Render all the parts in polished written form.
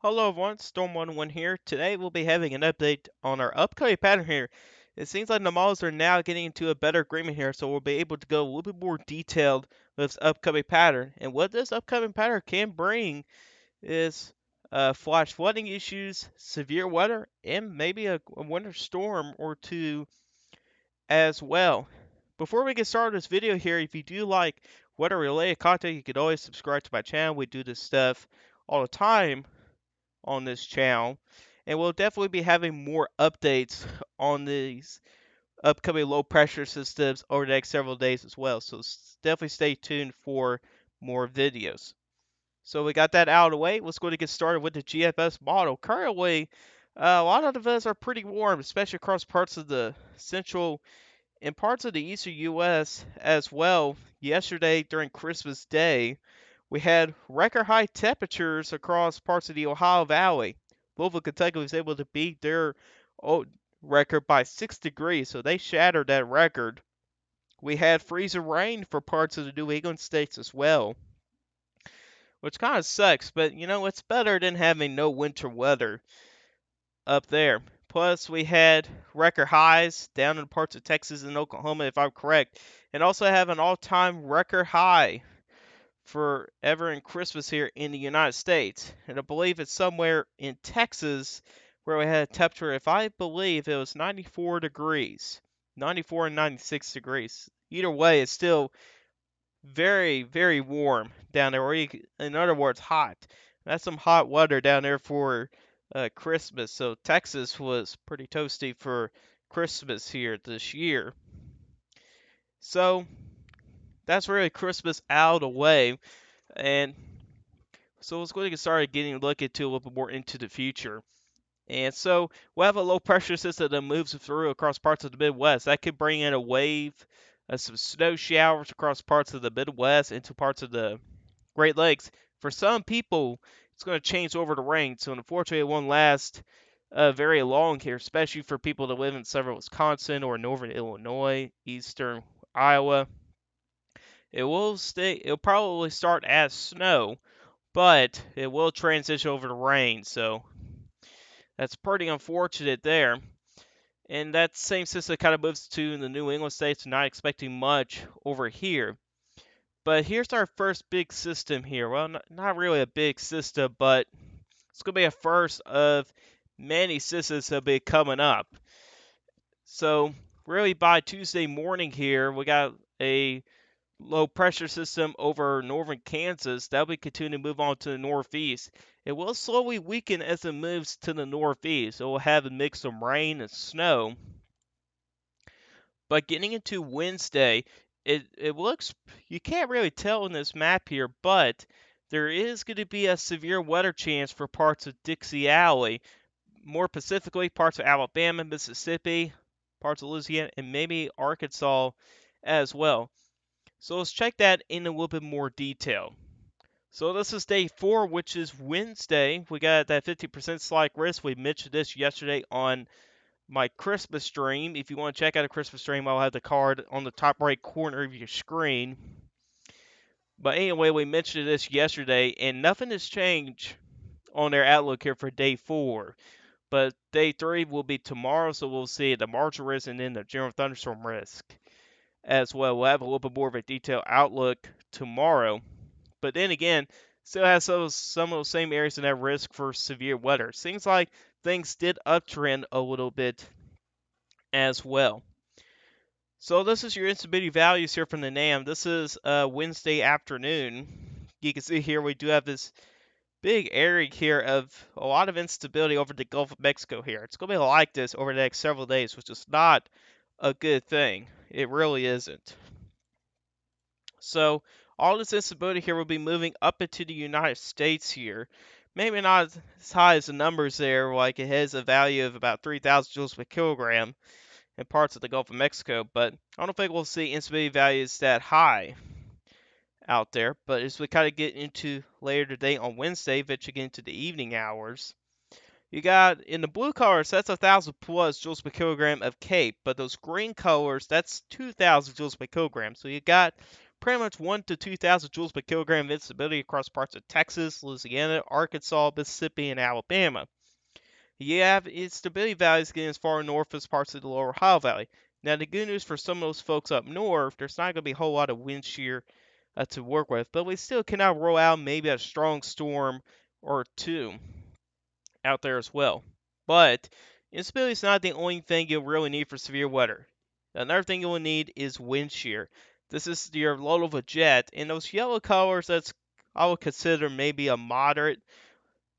Hello everyone, Storm11 here. Today we'll be having an update on our upcoming pattern here. It seems like the models are now getting into a better agreement here, so we'll be able to go a little bit more detailed with this upcoming pattern. And what this upcoming pattern can bring is flash flooding issues, severe weather, and maybe a winter storm or two as well. Before we get started with this video here, if you do like weather related content, you could always subscribe to my channel. We do this stuff all the time on this channel, and we'll definitely be having more updates on these upcoming low pressure systems over the next several days as well. So definitely stay tuned for more videos. So we got that out of the way. Let's go to get started with the GFS model. Currently, a lot of the events are pretty warm, especially across parts of the central and parts of the eastern U.S. as well. Yesterday during Christmas Day, we had record high temperatures across parts of the Ohio Valley. Louisville, Kentucky was able to beat their record by 6 degrees, so they shattered that record. We had freezing rain for parts of the New England states as well, which kind of sucks, but it's better than having no winter weather up there. Plus, we had record highs down in parts of Texas and Oklahoma, if I'm correct, and also have an all time record high for ever in Christmas here in the United States. And I believe it's somewhere in Texas where we had a temperature, if I believe it was 94 degrees, 94 and 96 degrees. Either way, it's still very, very warm down there, or in other words, hot. That's some hot weather down there for Christmas. So Texas was pretty toasty for Christmas here this year. So that's really Christmas out of the way. And so let's go ahead and get started getting a look into a little bit more into the future. And so we'll have a low pressure system that moves through across parts of the Midwest. That could bring in a wave of some snow showers across parts of the Midwest into parts of the Great Lakes. For some people, it's going to change over to rain. So unfortunately, it won't last very long here, especially for people that live in southern Wisconsin or northern Illinois, eastern Iowa. It will stay. It'll probably start as snow, but it will transition over to rain, so that's pretty unfortunate there. And that same system kind of moves to the New England states, not expecting much over here. But here's our first big system here. Well, not really a big system, but it's going to be a first of many systems that'll be coming up. So, really, by Tuesday morning here, we got a low pressure system over northern Kansas. That will continue to move on to the northeast. It will slowly weaken as it moves to the northeast. It will have a mix of rain and snow. But getting into Wednesday, it looks, you can't really tell in this map here, but there is going to be a severe weather chance for parts of Dixie Alley. More specifically, parts of Alabama, Mississippi, parts of Louisiana, and maybe Arkansas as well. So let's check that in a little bit more detail. So this is day 4, which is Wednesday. We got that 50% slight risk. We mentioned this yesterday on my Christmas stream. If you want to check out a Christmas stream, I'll have the card on the top right corner of your screen. But anyway, we mentioned this yesterday, and nothing has changed on their outlook here for day 4. But day 3 will be tomorrow, so we'll see the marginal risk and then the general thunderstorm risk as well. We'll have a little bit more of a detailed outlook tomorrow. But then again, still has some of those same areas in that risk for severe weather. Seems like things did uptrend a little bit as well. So this is your instability values here from the NAM. This is Wednesday afternoon. You can see here we do have this big area here of a lot of instability over the Gulf of Mexico here. It's going to be like this over the next several days, which is not a good thing. It really isn't. So all this instability here will be moving up into the United States here. Maybe not as high as the numbers there, like it has a value of about 3,000 joules per kilogram in parts of the Gulf of Mexico, but I don't think we'll see instability values that high out there. But as we kind of get into later today on Wednesday, venturing into the evening hours, you got in the blue colors, that's 1,000 plus joules per kilogram of CAPE, but those green colors, that's 2,000 joules per kilogram. So you got pretty much 1 to 2,000 joules per kilogram of instability across parts of Texas, Louisiana, Arkansas, Mississippi, and Alabama. You have instability values getting as far north as parts of the lower Ohio Valley. Now, the good news for some of those folks up north, there's not going to be a whole lot of wind shear to work with, but we still cannot roll out maybe a strong storm or two out there as well. But instability is not the only thing you'll really need for severe weather. Another thing you'll need is wind shear. This is your low of a jet, and those yellow colors, that's I would consider maybe a moderate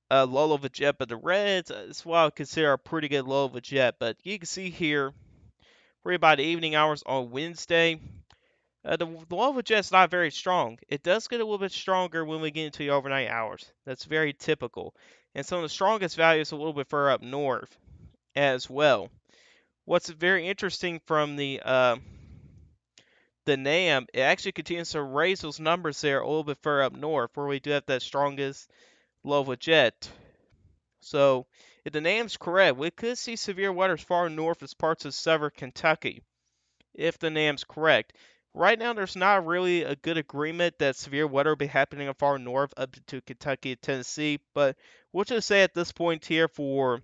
low of a jet, but the reds is what I would consider a pretty good low of a jet. But you can see here, right about the evening hours on Wednesday, the low of a jet's not very strong. It does get a little bit stronger when we get into the overnight hours. That's very typical. And some of the strongest values a little bit further up north as well. What's very interesting from the NAM, it actually continues to raise those numbers there a little bit further up north, where we do have that strongest low of a jet. So, if the NAM's correct, we could see severe weather as far north as parts of southern Kentucky, if the NAM's correct. Right now, there's not really a good agreement that severe weather will be happening far north up to Kentucky and Tennessee, but we'll just say at this point here for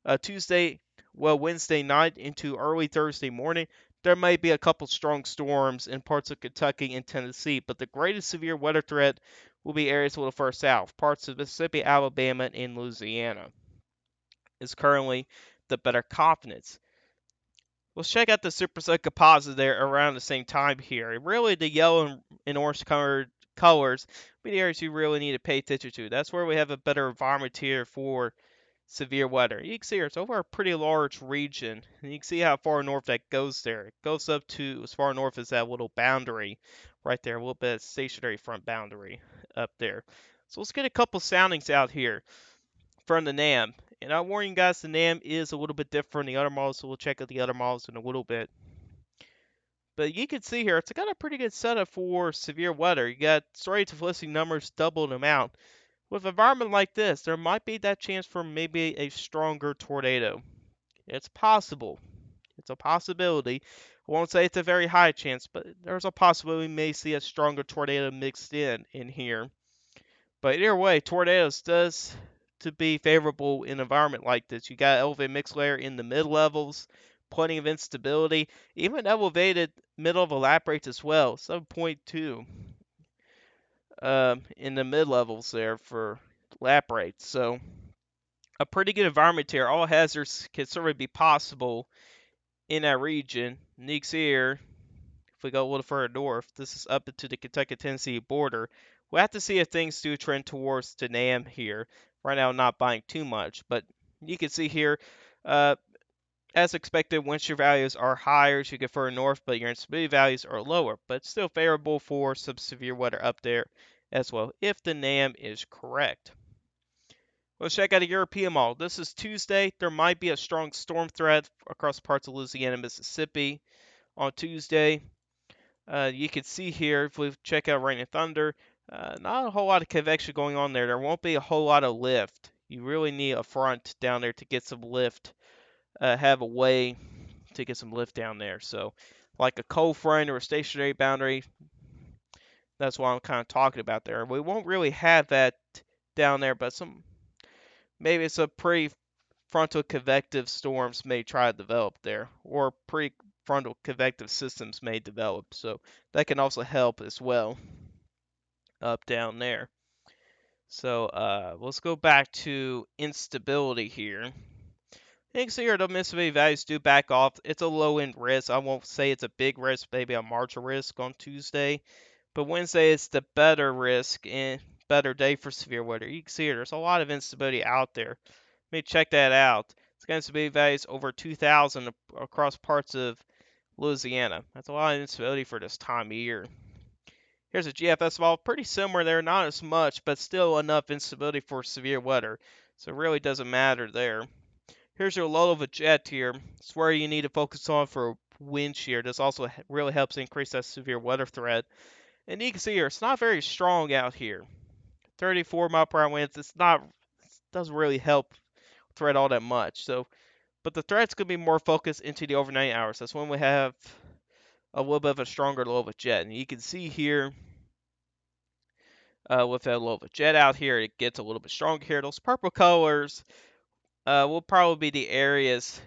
Wednesday night into early Thursday morning, there may be a couple strong storms in parts of Kentucky and Tennessee, but the greatest severe weather threat will be areas a little further south. Parts of Mississippi, Alabama, and Louisiana is currently the better confidence. Let's check out the superset composite there around the same time here. Really, the yellow and orange colored colors be the areas you really need to pay attention to. That's where we have a better environment here for severe weather. You can see here, it's over a pretty large region, and you can see how far north that goes there. It goes up to as far north as that little boundary right there, a little bit of stationary front boundary up there. So let's get a couple soundings out here from the NAM. And I warn you guys, the NAM is a little bit different from the other models, so we'll check out the other models in a little bit. But you can see here, it's got a pretty good setup for severe weather. You got storage of listening numbers double the amount. With an environment like this, there might be that chance for maybe a stronger tornado. It's possible. It's a possibility. I won't say it's a very high chance, but there's a possibility we may see a stronger tornado mixed in here. But either way, tornadoes does to be favorable in an environment like this. You got elevated mixed layer in the mid levels, plenty of instability, even elevated middle of lap rates as well, 7.2 in the mid levels there for lap rates. So a pretty good environment here. All hazards can certainly be possible in that region. Next here, if we go a little further north, this is up into the Kentucky-Tennessee border. We'll have to see if things do trend towards the NAM here. Right now, I'm not buying too much, but you can see here, as expected, wind shear values are higher as you get further north, but your instability values are lower, but still favorable for some severe weather up there as well, if the NAM is correct. Let's check out a European model. This is Tuesday. There might be a strong storm threat across parts of Louisiana and Mississippi on Tuesday. You can see here, if we check out rain and thunder, not a whole lot of convection going on there. There won't be a whole lot of lift. You really need a front down there to get some lift, have a way to get some lift down there. So, like a cold front or a stationary boundary, that's what I'm kind of talking about there. We won't really have that down there, but maybe it's a prefrontal convective storms may try to develop there, or prefrontal convective systems may develop. So that can also help as well up down there. So let's go back to instability here. You can see here the instability values do back off. It's a low end risk. I won't say it's a big risk, maybe a marginal risk on Tuesday. But Wednesday is the better risk and better day for severe weather. You can see here, there's a lot of instability out there. Let me check that out. It's got instability values over 2,000 across parts of Louisiana. That's a lot of instability for this time of year. Here's a GFS model, pretty similar there, not as much, but still enough instability for severe weather. So it really doesn't matter there. Here's your low of a jet here. It's where you need to focus on for wind shear. This also really helps increase that severe weather threat. And you can see here, it's not very strong out here. 34 mile per hour winds. It doesn't really help threat all that much. So, but the threat's gonna be more focused into the overnight hours. That's when we have a little bit of a stronger low of a jet. And you can see here with a low of a jet out here, it gets a little bit stronger here. Those purple colors will probably be the areas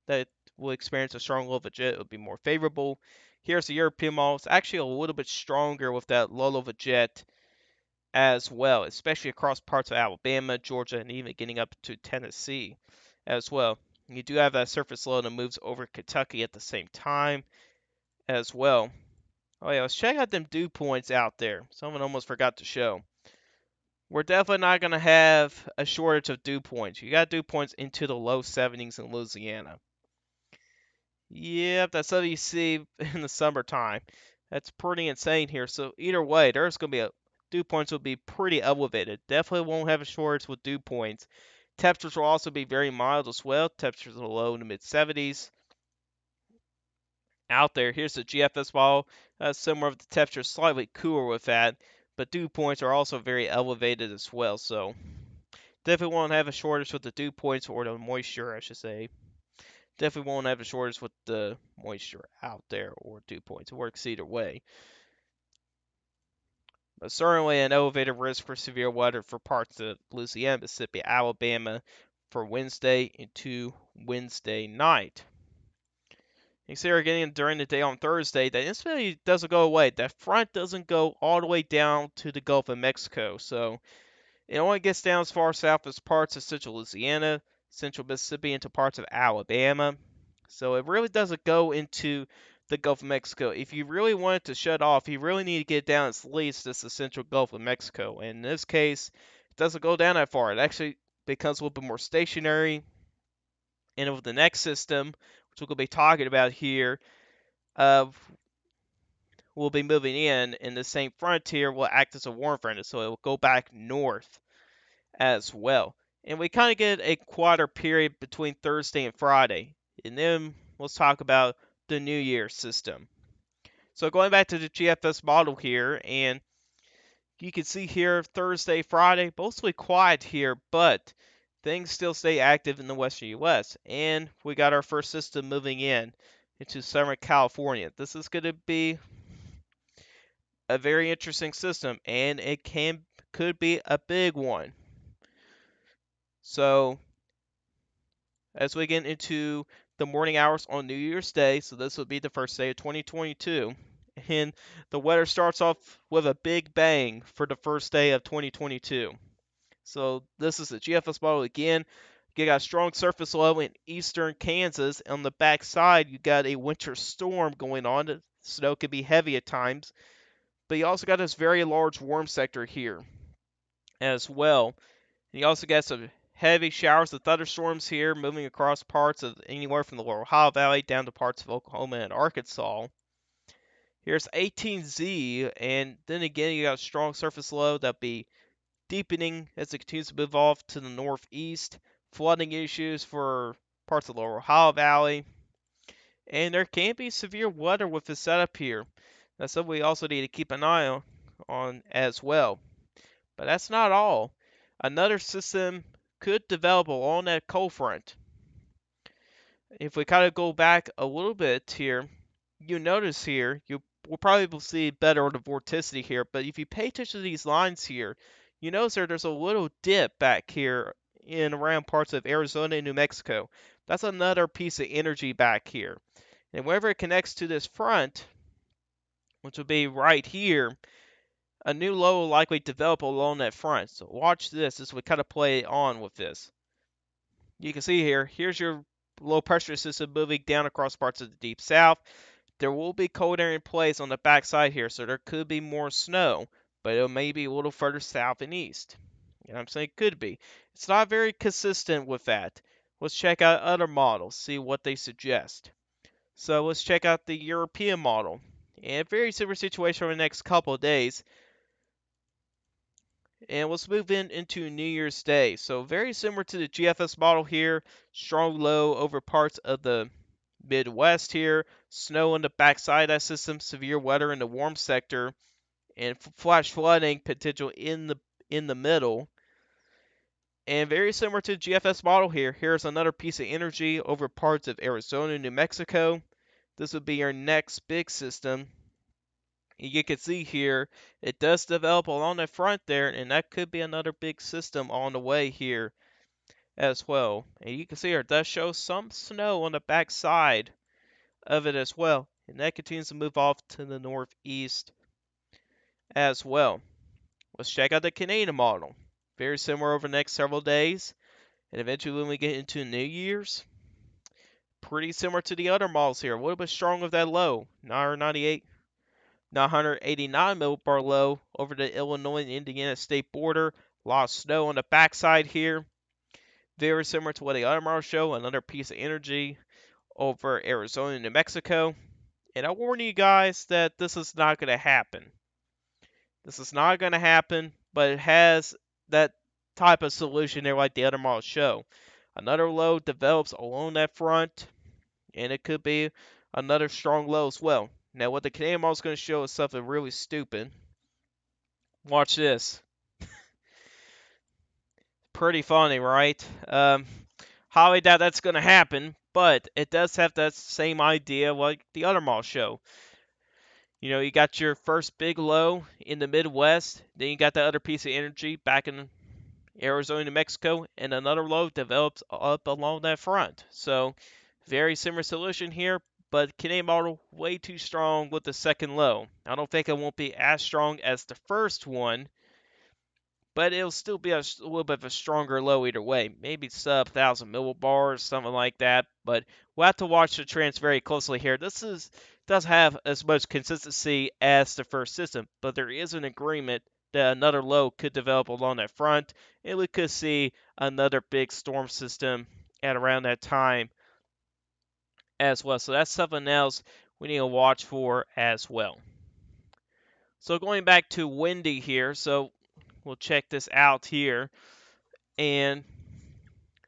that will experience a strong low of a jet. It will be more favorable. Here's the European model. It's actually a little bit stronger with that low of a jet as well, especially across parts of Alabama, Georgia, and even getting up to Tennessee as well. You do have that surface low that moves over Kentucky at the same time as well. Oh yeah, let's check out them dew points out there. Someone almost forgot to show. We're definitely not going to have a shortage of dew points. You got dew points into the low 70s in Louisiana. Yep, that's what you see in the summertime. That's pretty insane here. So either way, there's going to be dew points will be pretty elevated. Definitely won't have a shortage with dew points. Temperatures will also be very mild as well. Temperatures are low in the mid 70s. Out there, here's the GFS model. Similar with the temperature, slightly cooler with that, but dew points are also very elevated as well. So definitely won't have a shortage with the dew points, or the moisture, I should say. Definitely won't have a shortage with the moisture out there or dew points. It works either way. But certainly an elevated risk for severe weather for parts of Louisiana, Mississippi, Alabama for Wednesday into Wednesday night. You see her getting during the day on Thursday. That instability doesn't go away. That front doesn't go all the way down to the Gulf of Mexico. So it only gets down as far south as parts of central Louisiana, central Mississippi, into parts of Alabama. So it really doesn't go into the Gulf of Mexico. If you really want it to shut off, you really need to get down at least to the central Gulf of Mexico. And in this case, it doesn't go down that far. It actually becomes a little bit more stationary. And with the next system, which we're going to be talking about here, will be moving in, and the same frontier will act as a warm front, so it will go back north as well. And we kind of get a quarter period between Thursday and Friday. And then let's talk about the New Year system. So going back to the GFS model here, and you can see here Thursday, Friday, mostly quiet here, but things still stay active in the western U.S. And we got our first system moving in into Southern California. This is going to be a very interesting system, and it could be a big one. So as we get into the morning hours on New Year's Day, so this would be the first day of 2022, and the weather starts off with a big bang for the first day of 2022. So this is the GFS model again. You got a strong surface low in eastern Kansas. On the back side, you got a winter storm going on. The snow can be heavy at times, but you also got this very large warm sector here as well. And you also got some heavy showers of thunderstorms here moving across parts of anywhere from the Lower Ohio Valley down to parts of Oklahoma and Arkansas. Here's 18Z, and then again you got a strong surface low that'll be deepening as it continues to move off to the northeast. Flooding issues for parts of the Lower Ohio Valley. And there can be severe weather with this setup here. That's something we also need to keep an eye on as well. But that's not all. Another system could develop along that cold front. If we kind of go back a little bit here, you notice here, you will probably see better on the vorticity here, but if you pay attention to these lines here, you notice there's a little dip back here in around parts of Arizona and New Mexico. That's another piece of energy back here. And whenever it connects to this front, which will be right here, a new low will likely develop along that front. So watch this as we kind of play on with this. You can see here, here's your low pressure system moving down across parts of the deep south. There will be cold air in place on the backside here, so there could be more snow, but it may be a little further south and east. You know what I'm saying? It could be. It's not very consistent with that. Let's check out other models, see what they suggest. So let's check out the European model. And very similar situation over the next couple of days. And let's move into New Year's Day. So very similar to the GFS model here. Strong low over parts of the Midwest here. Snow on the backside of that system. Severe weather in the warm sector. And flash flooding potential in the middle. And very similar to the GFS model here. Here's another piece of energy over parts of Arizona and New Mexico. this would be your next big system. You can see here, it does develop along the front there, and that could be another big system on the way here as well. And you can see here, it does show some snow on the back side of it as well. And that continues to move off to the northeast as well. Let's check out the Canadian model. Very similar over the next several days. And eventually when we get into New Year's, pretty similar to the other models here. A little bit strong with that low. 998, 989 millibar low over the Illinois and Indiana state border. A lot of snow on the backside here. Very similar to what the other models show. Another piece of energy over Arizona and New Mexico. And I warn you guys that this is not going to happen. This is not going to happen, but it has that type of solution there like the other models show. Another low develops along that front, and it could be another strong low as well. Now, what the Canadian model is going to show is something really stupid. Watch this. Pretty funny, right? Highly doubt that's going to happen, but it does have that same idea like the other models show. You know, you got your first big low in the Midwest, then you got that other piece of energy back in Arizona, New Mexico, and another low develops up along that front. So, very similar solution here, but Canadian model way too strong with the second low. I don't think it won't be as strong as the first one, but it'll still be a little bit of a stronger low either way. Maybe sub 1,000 millibars, something like that. But we'll have to watch the trends very closely here. Does have as much consistency as the first system, but there is an agreement that another low could develop along that front, and we could see another big storm system at around that time as well. So that's something else we need to watch for as well. So going back to Windy here, so we'll check this out here. And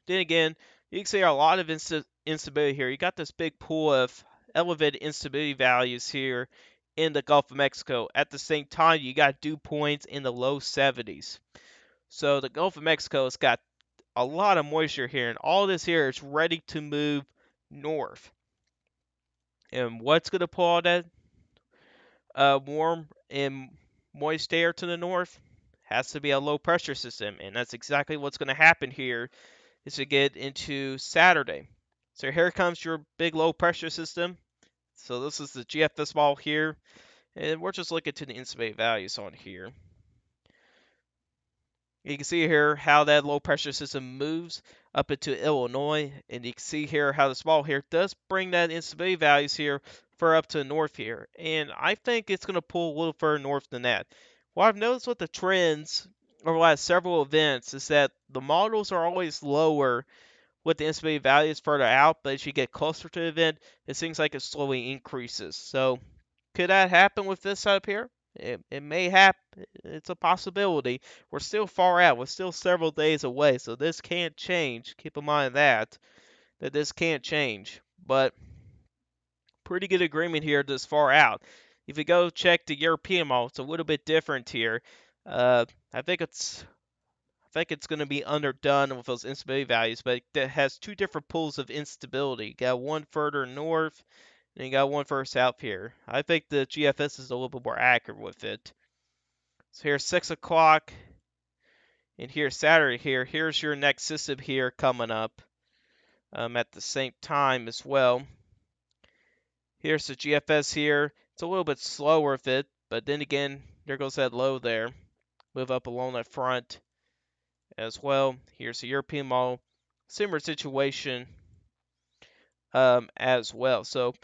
then again, you can see a lot of instability here. You got this big pool of elevated instability values here in the Gulf of Mexico. At the same time, you got dew points in the low 70s. So the Gulf of Mexico has got a lot of moisture here, and all this here is ready to move north. And what's going to pull all that warm and moist air to the north? Has to be a low pressure system, and that's exactly what's going to happen here is to get into Saturday. So here comes your big low pressure system. So this is the GFS model here, and we're just looking to the instability values on here. You can see here how that low pressure system moves up into Illinois, and you can see here how the small here does bring that instability values here for up to the north here. And I think it's going to pull a little further north than that. What I've noticed with the trends over the last several events is that the models are always lower with the instability values further out, but as you get closer to the event, it seems like it slowly increases. So could that happen with this up here? It may happen. It's a possibility. We're still far out. We're still several days away, so this can't change. Keep in mind that this can't change. But pretty good agreement here this far out. If you go check the European model, it's a little bit different here. I think it's going to be underdone with those instability values, but it has two different pools of instability. You got one further north, and you got one further south here. I think the GFS is a little bit more accurate with it. So here's 6 o'clock, and here's Saturday here. Here's your next system here coming up at the same time as well. Here's the GFS here. It's a little bit slower with it, but then again, there goes that low there. Move up along that front as well. Here's the European model. Similar situation as well. So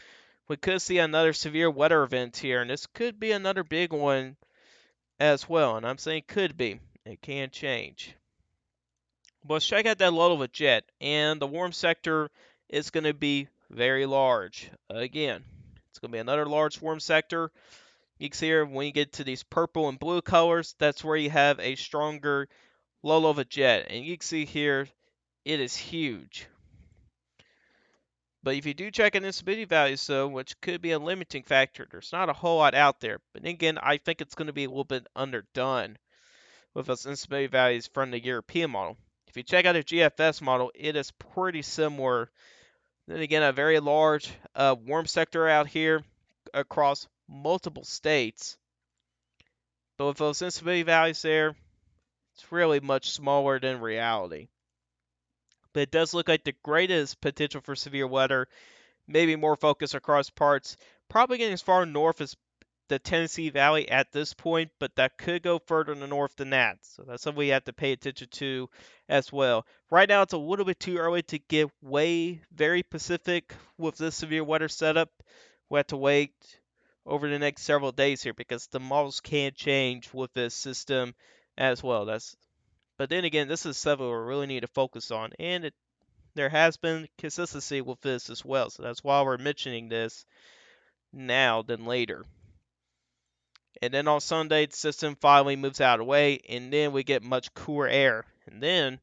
we could see another severe weather event here, and this could be another big one as well. And I'm saying could be. It can change. But let's check out that low of a jet, and the warm sector is going to be very large. Again, it's going to be another large warm sector. You can see here when you get to these purple and blue colors, that's where you have a stronger low of a jet. And you can see here, it is huge. But if you do check an instability values, though, which could be a limiting factor, there's not a whole lot out there. But again, I think it's going to be a little bit underdone with those instability values from the European model. If you check out a GFS model, it is pretty similar Then again, a very large warm sector out here across multiple states. But with those sensitivity values there, it's really much smaller than reality. But it does look like the greatest potential for severe weather, maybe more focused across parts, probably getting as far north as the Tennessee Valley at this point, but that could go further in the north than that. So that's something we have to pay attention to as well. Right now, it's a little bit too early to get way very Pacific with this severe weather setup. We have to wait over the next several days here because the models can change with this system as well. But then again, this is something we really need to focus on, and there has been consistency with this as well. So that's why we're mentioning this now than later. And then on Sunday, the system finally moves out of the way, and then we get much cooler air. And then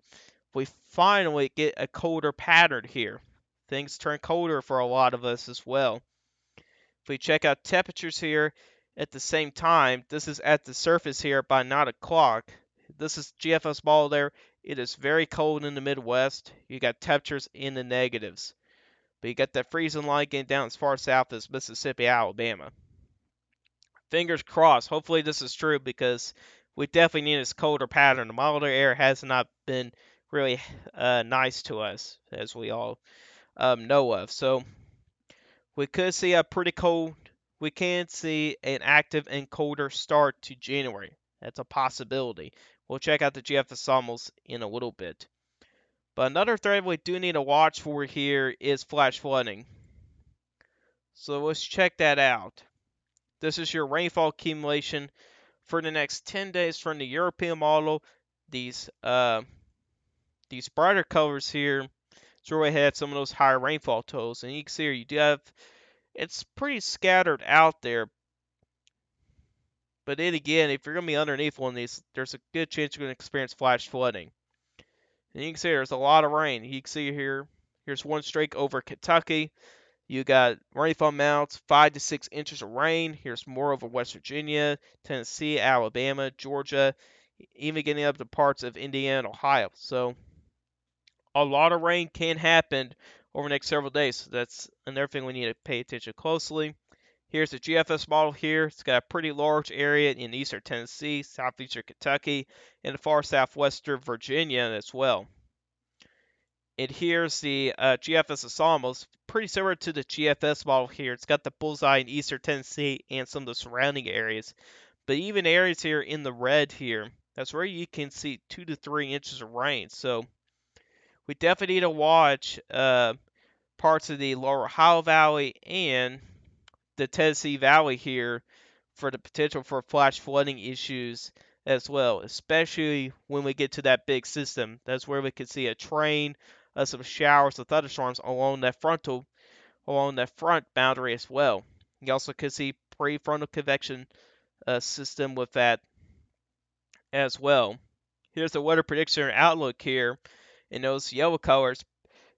we finally get a colder pattern here. Things turn colder for a lot of us as well. If we check out temperatures here at the same time, this is at the surface here by 9 o'clock. This is GFS model there. It is very cold in the Midwest. You got temperatures in the negatives. But you got that freezing line getting down as far south as Mississippi, Alabama. Fingers crossed. Hopefully this is true because we definitely need this colder pattern. The milder air has not been really nice to us, as we all know of. So we could see a pretty cold. We can see an active and colder start to January. That's a possibility. We'll check out the GFS almost in a little bit. But another threat we do need to watch for here is flash flooding. So let's check that out. This is your rainfall accumulation for the next 10 days from the European model. These brighter colors here sort of had some of those higher rainfall totals, and you can see here you do have it's pretty scattered out there. But then again, if you're going to be underneath one of these, there's a good chance you're going to experience flash flooding. And you can see there's a lot of rain. You can see here's one streak over Kentucky. You got rainfall amounts 5 to 6 inches of rain. Here's more over West Virginia, Tennessee, Alabama, Georgia, even getting up to parts of Indiana and Ohio. So a lot of rain can happen over the next several days. So that's another thing we need to pay attention closely. Here's the GFS model here. It's got a pretty large area in eastern Tennessee, southeastern Kentucky, and the far southwestern Virginia as well. And here's the GFS ensembles, pretty similar to the GFS model here. It's got the bullseye in eastern Tennessee and some of the surrounding areas. But even areas here in the red here, that's where you can see 2 to 3 inches of rain. So we definitely need to watch parts of the lower Ohio Valley and the Tennessee Valley here for the potential for flash flooding issues as well, especially when we get to that big system. That's where we could see a train, some showers of thunderstorms along that front boundary as well. You also could see prefrontal convection system with that as well. Here's the weather prediction outlook here in those yellow colors.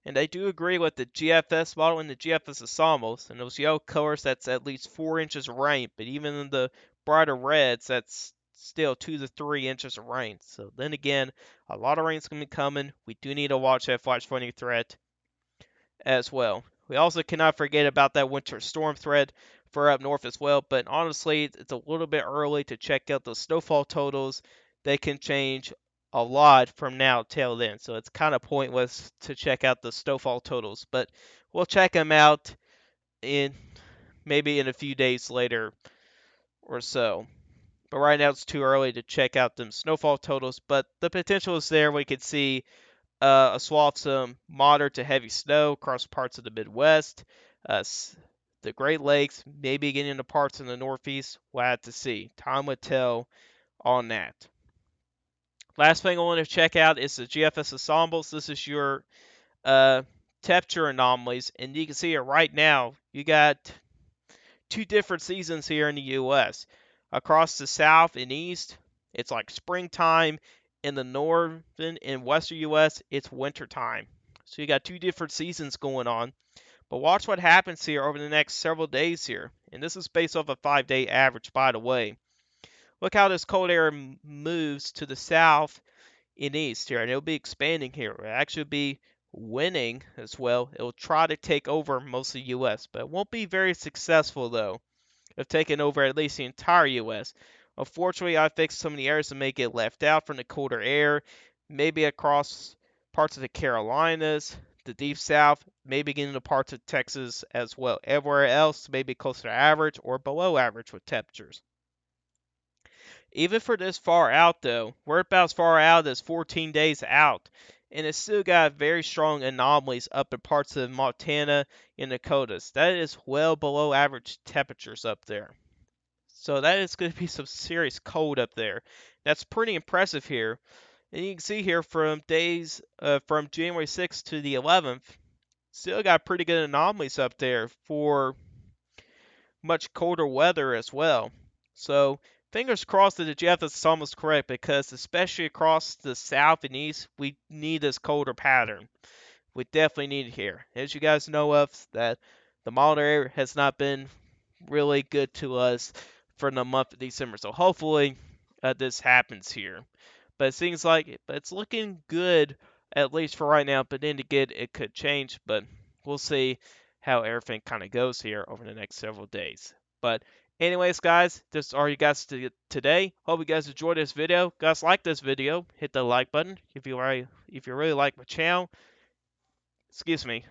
And they do agree with the GFS model and the GFS ensembles. And those yellow colors, that's at least 4 inches of rain. But even in the brighter reds, that's still 2 to 3 inches of rain. So then again, a lot of rain's going to be coming. We do need to watch that flash flooding threat as well. We also cannot forget about that winter storm threat for up north as well. But honestly, it's a little bit early to check out those snowfall totals. They can change a lot from now till then. So it's kind of pointless to check out the snowfall totals. But we'll check them out in maybe in a few days later or so. But right now it's too early to check out them snowfall totals. But the potential is there. We could see a swath some moderate to heavy snow across parts of the Midwest, the Great Lakes, maybe getting into parts in the Northeast. We'll have to see. Time will tell on that. Last thing I want to check out is the GFS ensembles. This is your temperature anomalies, and you can see it right now. You got two different seasons here in the U.S. Across the south and east, it's like springtime. In the northern and western U.S., it's wintertime. So you got two different seasons going on. But watch what happens here over the next several days here. And this is based off a 5-day average, by the way. Look how this cold air moves to the south and east here. And it'll be expanding here. It'll actually be winning as well. It will try to take over most of the U.S., but it won't be very successful though of taking over at least the entire U.S. Unfortunately, I think some of the areas that may get left out from the colder air, maybe across parts of the Carolinas, the deep south, maybe getting into parts of Texas as well. Everywhere else, maybe closer to average or below average with temperatures. Even for this far out, though, we're about as far out as 14 days out, and it's still got very strong anomalies up in parts of Montana and Dakotas. That is well below average temperatures up there. So that is going to be some serious cold up there. That's pretty impressive here. And you can see here from days from January 6th to the 11th, still got pretty good anomalies up there for much colder weather as well. So fingers crossed that the Jeff is almost correct, because especially across the south and east, we need this colder pattern. We definitely need it here. As you guys know of, that the milder air has not been really good to us for the month of December. So hopefully this happens here. But it seems like it's looking good, at least for right now. But then again, it could change. But we'll see how everything kind of goes here over the next several days. But anyways, guys, this is all you guys today. Hope you guys enjoyed this video. Guys, like this video, hit the like button if you really like my channel. Excuse me.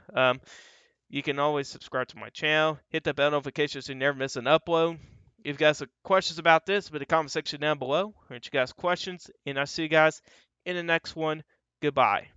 You can always subscribe to my channel. Hit the bell notification so you never miss an upload. If you guys have questions about this, put in the comment section down below. I'll answer you guys questions, and I'll see you guys in the next one. Goodbye.